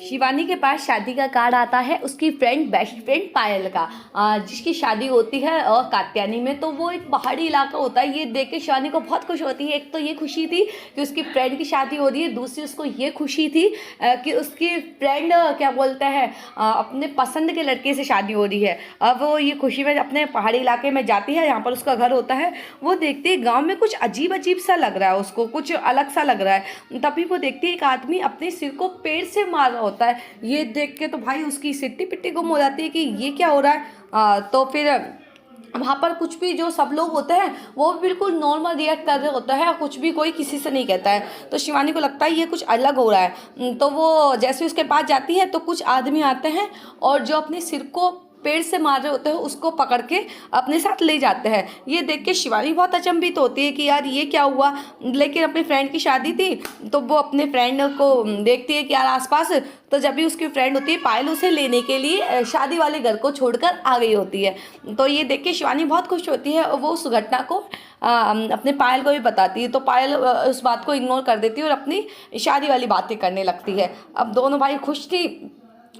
शिवानी के पास शादी का कार्ड आता है उसकी बेस्ट फ्रेंड पायल का, जिसकी शादी होती है कात्यायनी में। तो वो एक पहाड़ी इलाका होता है। ये देख के शिवानी को बहुत खुश होती है। एक तो ये खुशी थी कि उसकी फ्रेंड की शादी हो रही है, दूसरी उसको ये खुशी थी कि उसकी फ्रेंड क्या बोलते हैं अपने पसंद के लड़के से शादी हो रही है। अब वो ये खुशी में अपने पहाड़ी इलाके में जाती है, यहाँ पर उसका घर होता है। वो देखती है गाँव में कुछ अजीब अजीब सा लग रहा है, उसको कुछ अलग सा लग रहा है। तभी वो देखती है एक आदमी अपने सिर को पेड़ से मार रहा होता है। ये देख के तो भाई उसकी सिट्टी पिट्टी गुम हो जाती है कि ये क्या हो रहा है। तो फिर वहाँ पर कुछ भी जो सब लोग होते हैं वो बिल्कुल नॉर्मल रिएक्ट कर रहे होता है, कुछ भी कोई किसी से नहीं कहता है। तो शिवानी को लगता है ये कुछ अलग हो रहा है। तो वो जैसे उसके पास जाती है तो कुछ आदमी आते हैं और जो अपने सिर को पेड़ से मार रहे होते हैं उसको पकड़ के अपने साथ ले जाते हैं। ये देख के शिवानी बहुत अचंभित होती है कि यार ये क्या हुआ। लेकिन अपनी फ्रेंड की शादी थी तो वो अपने फ्रेंड को देखती है कि यार आसपास, तो जब भी उसकी फ्रेंड होती है पायल उसे लेने के लिए शादी वाले घर को छोड़कर आ गई होती है। तो ये देख के शिवानी बहुत खुश होती है और वो उस घटना को अपने पायल को भी बताती है। तो पायल उस बात को इग्नोर कर देती है और अपनी शादी वाली बातें करने लगती है। अब दोनों भाई खुश थी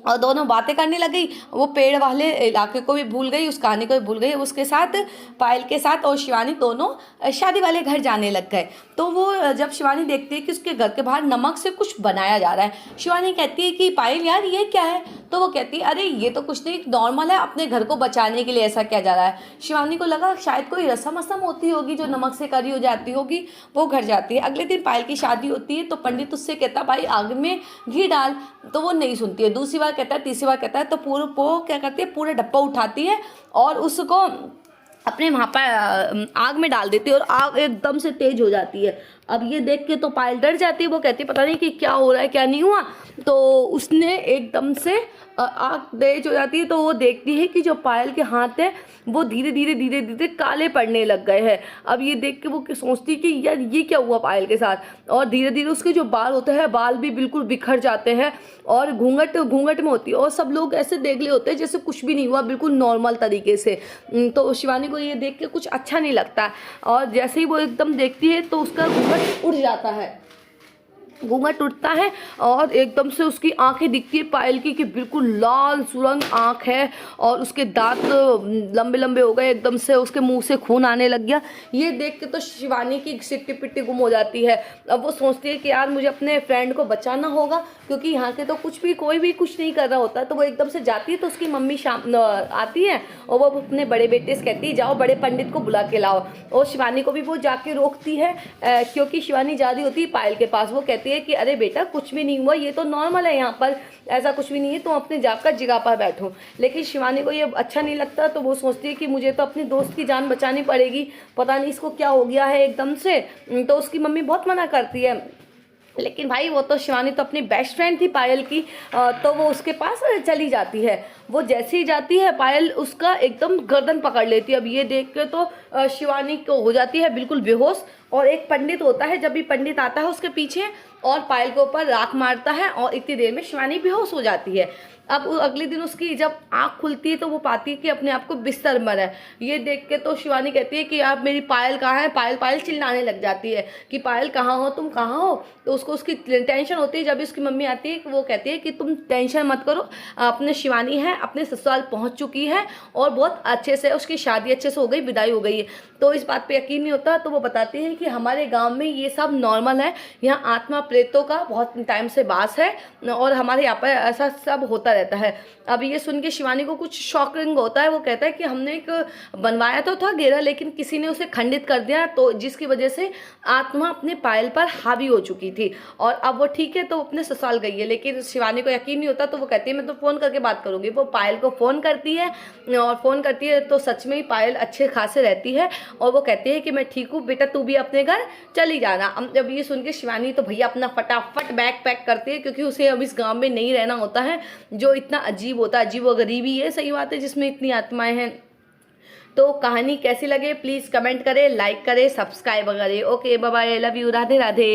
और दोनों बातें करने लग गई। वो पेड़ वाले इलाके को भी भूल गई, उस कहानी को भी भूल गई। उसके साथ पायल के साथ और शिवानी दोनों शादी वाले घर जाने लग गए। तो वो जब शिवानी देखती है कि उसके घर के बाहर नमक से कुछ बनाया जा रहा है, शिवानी कहती है कि पायल यार ये क्या है। तो वो कहती है अरे ये तो कुछ नहीं, नॉर्मल है, अपने घर को बचाने के लिए ऐसा किया जा रहा है। शिवानी को लगा शायद कोई रस्म वस्म होती होगी जो नमक से करी हो जाती होगी। वो घर जाती है। अगले दिन पायल की शादी होती है तो पंडित उससे कहता भाई आग में घी डाल। तो वो नहीं सुनती है। दूसरी बार कहता है, तीसरी बार कहता है तो वो क्या करती है पूरा डब्बा उठाती है और उसको अपने वहाँ पर आग में डाल देती है और आग एकदम से तेज हो जाती है। अब ये देख के तो पायल डर जाती है। वो कहती है पता नहीं कि क्या हो रहा है क्या नहीं हुआ। तो उसने एकदम से आग तेज हो जाती है तो वो देखती है कि जो पायल के हाथ है वो धीरे धीरे धीरे धीरे काले पड़ने लग गए हैं। अब ये देख के वो सोचती है कि यार ये क्या हुआ पायल के साथ। और धीरे धीरे उसके जो बाल होते हैं बाल भी बिल्कुल बिखर जाते हैं और घूंघट घूंघट में होती है और सब लोग ऐसे देख ले होते हैं जैसे कुछ भी नहीं हुआ, बिल्कुल नॉर्मल तरीके से। तो शिवानी को ये देख के कुछ अच्छा नहीं लगता और जैसे ही वो एकदम देखती है तो उसका घूंघट उड़ जाता है। घूंघट उठता है और एकदम से उसकी आंखें दिखती है पायल की कि बिल्कुल लाल सुरंग आंख है और उसके दांत लंबे लंबे हो गए, एकदम से उसके मुंह से खून आने लग गया। ये देख के तो शिवानी की सिट्टी पिट्टी गुम हो जाती है। अब वो सोचती है कि यार मुझे अपने फ्रेंड को बचाना होगा क्योंकि यहाँ के तो कोई भी कुछ नहीं कर रहा होता। तो वो एकदम से जाती है तो उसकी मम्मी शाम आती है और वो अपने बड़े बेटे से कहती है जाओ बड़े पंडित को बुला के लाओ। और शिवानी को भी वो जाके रोकती है क्योंकि शिवानी जा रही होती है पायल के पास। वो कहती है कि अरे बेटा कुछ भी नहीं हुआ, ये तो नॉर्मल है, यहाँ पर ऐसा कुछ भी नहीं है, तुम अपने जाकर जगह पर बैठो। लेकिन शिवानी को ये अच्छा नहीं लगता। तो वो सोचती है कि मुझे तो अपने दोस्त की जान बचानी पड़ेगी, पता नहीं इसको क्या हो गया है एकदम से। तो उसकी मम्मी बहुत मना करती है। लेकिन भाई वो तो शिवानी तो अपनी बेस्ट फ्रेंड थी पायल की। तो वो उसके पास चली जाती है। वो जैसे ही जाती है पायल उसका एकदम गर्दन पकड़ लेती है। अब ये देख के तो शिवानी को हो जाती है बिल्कुल बेहोश। और एक पंडित होता है, जब भी पंडित आता है उसके पीछे और पायल के ऊपर राख मारता है और इतनी देर में शिवानी बेहोश हो जाती है। अब अगले दिन उसकी जब आँख खुलती है तो वो पाती है कि अपने आप को बिस्तर पर है। ये देख के तो शिवानी कहती है कि आप मेरी पायल कहाँ है। पायल पायल चिल्लाने लग जाती है कि पायल कहाँ हो, तुम कहाँ हो। तो उसको उसकी टेंशन होती है। जब उसकी मम्मी आती है वो कहती है कि तुम टेंशन मत करो, अपने शिवानी है अपने ससुराल पहुँच चुकी है और बहुत अच्छे से उसकी शादी अच्छे से हो गई, विदाई हो गई है। तो इस बात पर यकीन नहीं होता। तो वो बताती है कि हमारे गाँव में ये सब नॉर्मल है, यहाँ आत्मा प्रेतों का बहुत टाइम से वास है और हमारे यहाँ पर ऐसा सब होता रहता है। अब ये सुन के शिवानी को कुछ शॉकिंग होता है। वो कहता है कि हमने एक बनवाया तो था घेरा लेकिन किसी ने उसे खंडित कर दिया, तो जिसकी वजह से आत्मा अपने पायल पर हावी हो चुकी थी और अब वो ठीक है तो अपने ससुराल गई है। लेकिन शिवानी को यकीन नहीं होता। तो वो कहती है मैं तो फ़ोन करके बात करूँगी। वो पायल को फ़ोन करती है और फ़ोन करती है तो सच में ही पायल अच्छे खासे रहती है और वो कहती है कि मैं ठीक हूँ बेटा, तू भी अपने घर चली जाना। अब जब ये सुन के शिवानी तो भैया अपना फटाफट बैग पैक करती है क्योंकि उसे अब इस गाँव में नहीं रहना होता है जो इतना अजीब होता है। अजीब व गरीबी है, सही बात है, जिसमें इतनी आत्माएं हैं। तो कहानी कैसी लगे प्लीज़ कमेंट करें, लाइक करें, सब्सक्राइब करें। Okay bye bye, love you, Radhe Radhe.